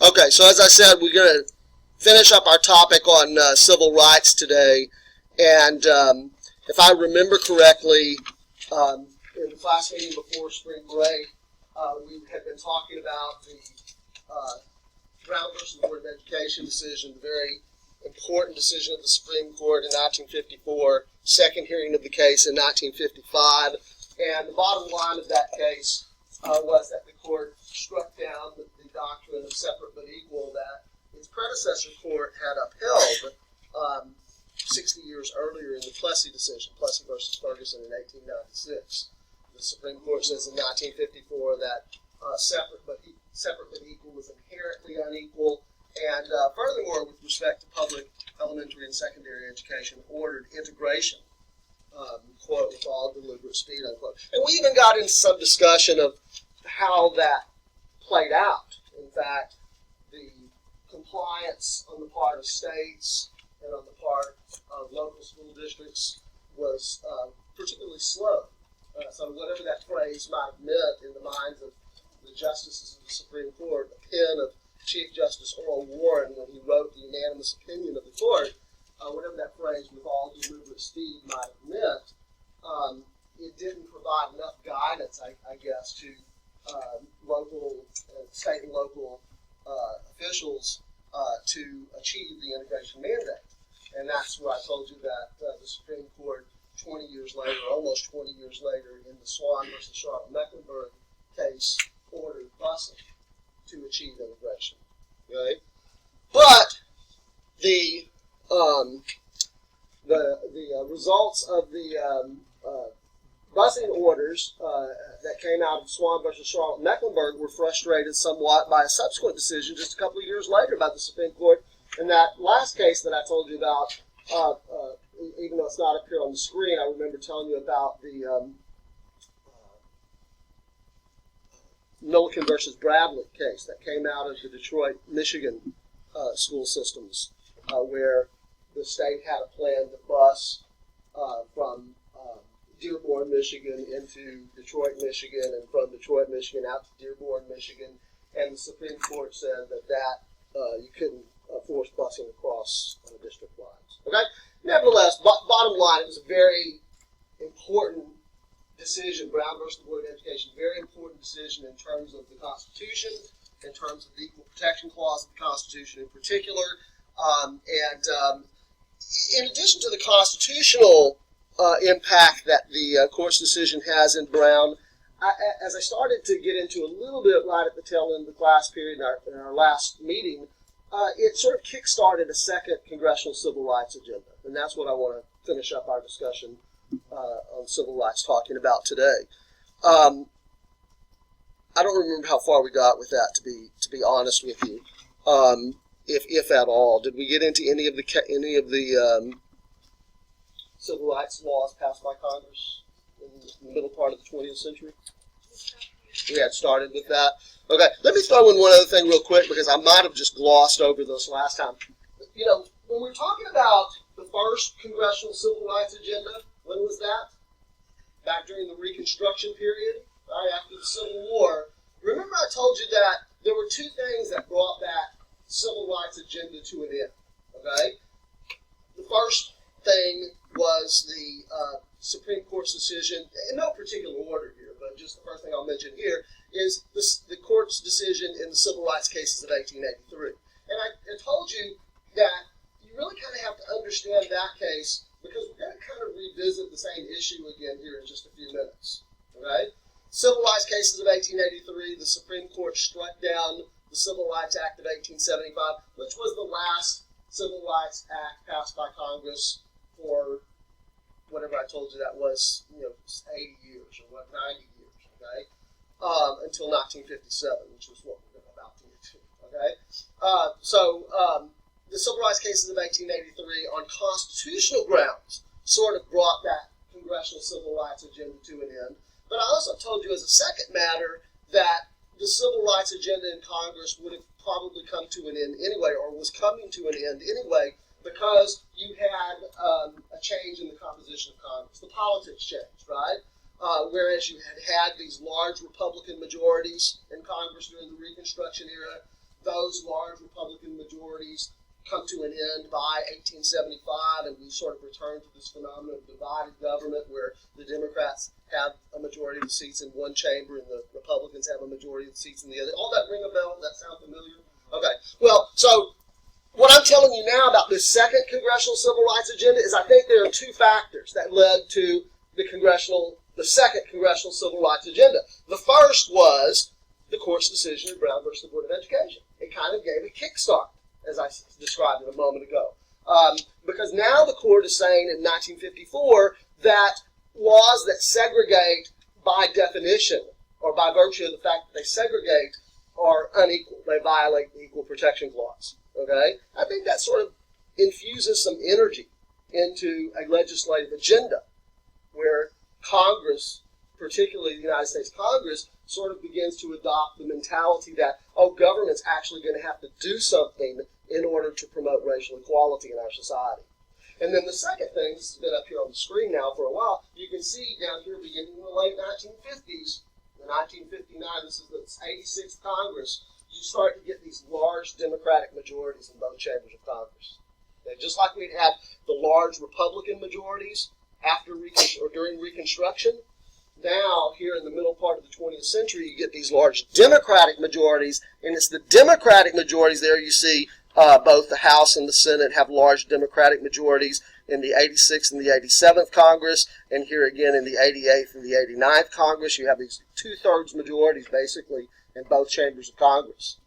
Okay, so as I said, we're going to finish up our topic on civil rights today. And if I remember correctly, in the class meeting before spring break, we had been talking about the Brown versus Board of Education decision, the very important decision of the Supreme Court in 1954, second hearing of the case in 1955. And the bottom line of that case was that the court struck down the doctrine of separate but equal that its predecessor court had upheld 60 years earlier in the Plessy decision, Plessy versus Ferguson in 1896. The Supreme Court says in 1954 that separate but equal was inherently unequal, and furthermore, with respect to public elementary and secondary education, ordered integration, quote, with all deliberate speed, unquote. And we even got into some discussion of how that played out. In fact, the compliance on the part of states and on the part of local school districts was particularly slow. So whatever that phrase might have meant in the minds of the justices of the Supreme Court, the pen of Chief Justice Earl Warren when he wrote the unanimous opinion of the court, whatever that phrase with all deliberate speed might have meant, it didn't provide enough guidance, I guess, to local, state and local officials to achieve the integration mandate. And that's where I told you that the Supreme Court 20 years later, almost 20 years later, in the Swan versus Charlotte-Mecklenburg case, ordered busing to achieve integration. Right? But the results of the busing orders that came out of Swan versus Charlotte-Mecklenburg were frustrated somewhat by a subsequent decision just a couple of years later by the Supreme Court. In that last case that I told you about, even though it's not up here on the screen, I remember telling you about the Milliken versus Bradley case that came out of the Detroit, Michigan school systems, where the state had a plan to bus from Dearborn, Michigan into Detroit, Michigan, and from Detroit, Michigan out to Dearborn, Michigan, and the Supreme Court said that you couldn't force busing across district lines. Okay? Nevertheless, bottom line, it was a very important decision, Brown versus the Board of Education, very important decision in terms of the Constitution, in terms of the Equal Protection Clause of the Constitution in particular. In addition to the constitutional impact that the court's decision has in Brown, as I started to get into a little bit right at the tail end of the class period in our last meeting, it sort of kick-started a second congressional civil rights agenda. And that's what I want to finish up our discussion on civil rights talking about today. I don't remember how far we got with that, to be honest with you, if at all. Did we get into any of the civil rights laws passed by Congress in the middle part of the 20th century? We had started with that. Okay, let me throw in one other thing real quick because I might have just glossed over this last time. You know, when we're talking about the first congressional civil rights agenda, when was that? Back during the Reconstruction period, right after the Civil War. Remember I told you that there were two things that brought that civil rights agenda to an end, okay? The first thing was the Supreme Court's decision, in no particular order here, but just the first thing I'll mention here, is the court's decision in the civil rights cases of 1883. And I told you that you really kind of have to understand that case because we're going to kind of revisit the same issue again here in just a few minutes. Okay? Civil rights cases of 1883, the Supreme Court struck down the Civil Rights Act of 1875, which was the last Civil Rights Act passed by Congress for whatever I told you that was, 80 years or 90 years, okay? Until 1957, which was what we're about to get to, okay? The Civil Rights cases of 1883 on constitutional grounds sort of brought that congressional civil rights agenda to an end. But I also told you as a second matter that the civil rights agenda in Congress would have probably come to an end anyway, or was coming to an end anyway, because you had a change in the composition of Congress. The politics changed, right? Whereas you had these large Republican majorities in Congress during the Reconstruction era, those large Republican majorities come to an end by 1875, and we sort of return to this phenomenon of divided government where the Democrats have a majority of the seats in one chamber and the Republicans have a majority of the seats in the other. All that ring a bell? Does that sound familiar? Okay. Well, so what I'm telling you now about this second Congressional Civil Rights Agenda is I think there are two factors that led to the second Congressional Civil Rights Agenda. The first was the court's decision in Brown versus the Board of Education. It kind of gave a kickstart, as I described it a moment ago. Because now the court is saying in 1954 that laws that segregate by definition, or by virtue of the fact that they segregate, are unequal. They violate the Equal Protection Clause. Okay? I think that sort of infuses some energy into a legislative agenda where Congress, particularly the United States Congress, sort of begins to adopt the mentality that, oh, government's actually going to have to do something in order to promote racial equality in our society. And then the second thing, this has been up here on the screen now for a while, you can see down here beginning in the late 1950s, in 1959, this is the 86th Congress, you start to get these large Democratic majorities in both chambers of Congress. And just like we'd had the large Republican majorities during Reconstruction, now, here in the middle part of the 20th century, you get these large Democratic majorities, and it's the Democratic majorities there you see both the House and the Senate have large Democratic majorities in the 86th and the 87th Congress, and here again in the 88th and the 89th Congress. You have these two-thirds majorities, basically, in both chambers of Congress.